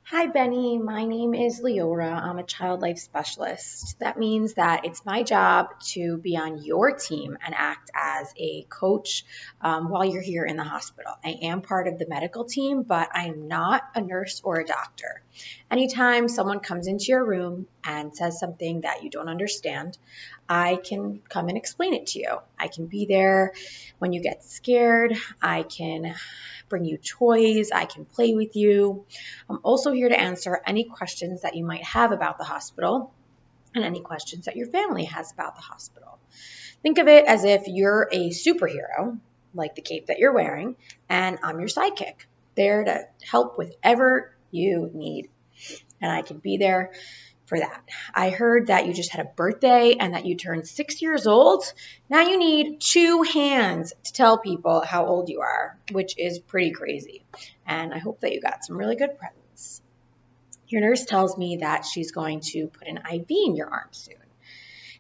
Hi, Benny. My name is Leora. I'm a child life specialist. That means that it's my job to be on your team and act as a coach while you're here in the hospital. I am part of the medical team, but I am not a nurse or a doctor. Anytime someone comes into your room and says something that you don't understand, I can come and explain it to you. I can be there when you get scared. I can bring you toys. I can play with you. I'm also here to answer any questions that you might have about the hospital and any questions that your family has about the hospital. Think of it as if you're a superhero, like the cape that you're wearing, and I'm your sidekick, there to help with whatever you need. And I can be there for that. I heard that you just had a birthday and that you turned 6 years old. Now you need two hands to tell people how old you are, which is pretty crazy. And I hope that you got some really good presents. Your nurse tells me that she's going to put an IV in your arm soon.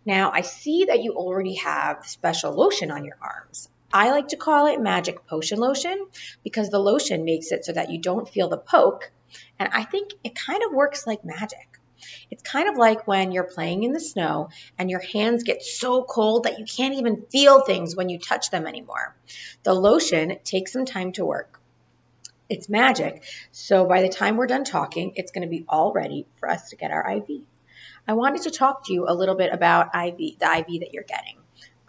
Now, I see that you already have special lotion on your arms. I like to call it magic potion lotion because the lotion makes it so that you don't feel the poke. And I think it kind of works like magic. It's kind of like when you're playing in the snow and your hands get so cold that you can't even feel things when you touch them anymore. The lotion takes some time to work. It's magic. So by the time we're done talking, it's going to be all ready for us to get our IV. I wanted to talk to you a little bit about IV, the IV that you're getting.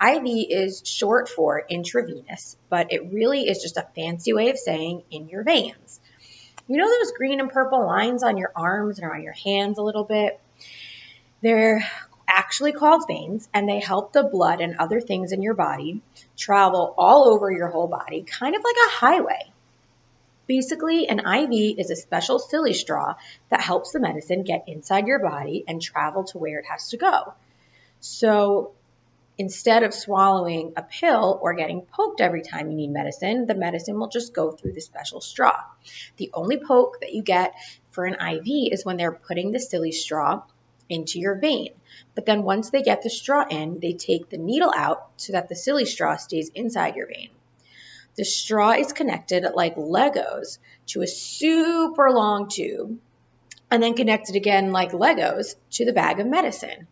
IV is short for intravenous, but it really is just a fancy way of saying in your veins. You know those green and purple lines on your arms and around your hands a little bit? They're actually called veins, and they help the blood and other things in your body travel all over your whole body, kind of like a highway. Basically, an IV is a special silly straw that helps the medicine get inside your body and travel to where it has to go. So instead of swallowing a pill or getting poked every time you need medicine, the medicine will just go through the special straw. The only poke that you get for an IV is when they're putting the silly straw into your vein. But then once they get the straw in, they take the needle out so that the silly straw stays inside your vein. The straw is connected like Legos to a super long tube and then connected again like Legos to the bag of medicine.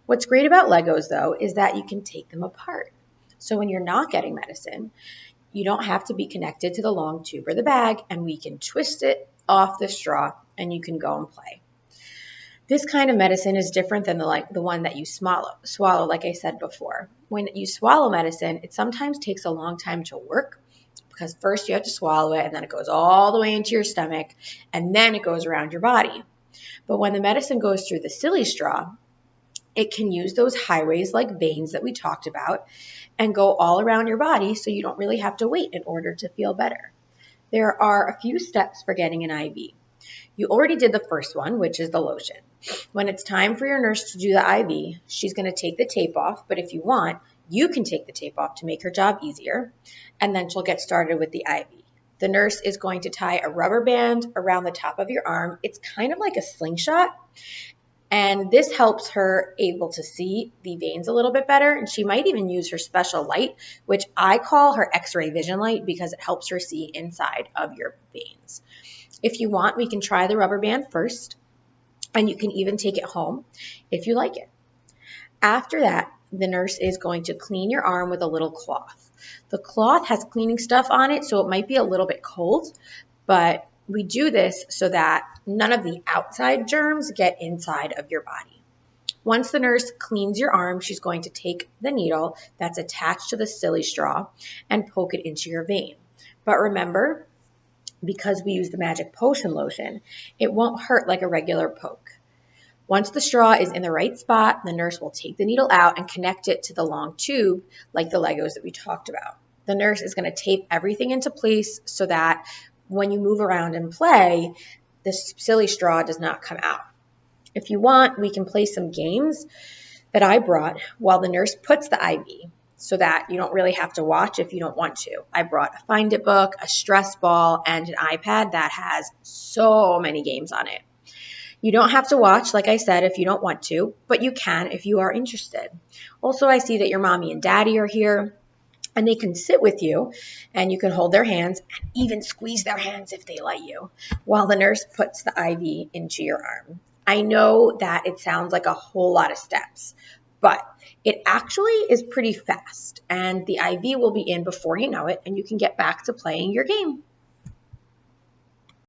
What's great about Legos, though, is that you can take them apart. So when you're not getting medicine, you don't have to be connected to the long tube or the bag, and we can twist it off the straw and you can go and play. This kind of medicine is different than the one that you swallow, like I said before. When you swallow medicine, it sometimes takes a long time to work because first you have to swallow it and then it goes all the way into your stomach and then it goes around your body. But when the medicine goes through the silly straw, it can use those highways like veins that we talked about and go all around your body so you don't really have to wait in order to feel better. There are a few steps for getting an IV. You already did the first one, which is the lotion. When it's time for your nurse to do the IV, she's going to take the tape off, but if you want, you can take the tape off to make her job easier, and then she'll get started with the IV. The nurse is going to tie a rubber band around the top of your arm. It's kind of like a slingshot, and this helps her able to see the veins a little bit better, and she might even use her special light, which I call her X-ray vision light because it helps her see inside of your veins. If you want, we can try the rubber band first, and you can even take it home if you like it. After that, the nurse is going to clean your arm with a little cloth. The cloth has cleaning stuff on it, so it might be a little bit cold, but we do this so that none of the outside germs get inside of your body. Once the nurse cleans your arm, she's going to take the needle that's attached to the silly straw and poke it into your vein. But remember, because we use the magic potion lotion, it won't hurt like a regular poke. Once the straw is in the right spot, the nurse will take the needle out and connect it to the long tube like the Legos that we talked about. The nurse is going to tape everything into place so that when you move around and play, the silly straw does not come out. If you want, we can play some games that I brought while the nurse puts the IV so that you don't really have to watch if you don't want to. I brought a Find It book, a stress ball, and an iPad that has so many games on it. You don't have to watch, like I said, if you don't want to, but you can if you are interested. Also, I see that your mommy and daddy are here. And they can sit with you and you can hold their hands and even squeeze their hands if they let you while the nurse puts the IV into your arm. I know that it sounds like a whole lot of steps, but it actually is pretty fast and the IV will be in before you know it and you can get back to playing your game.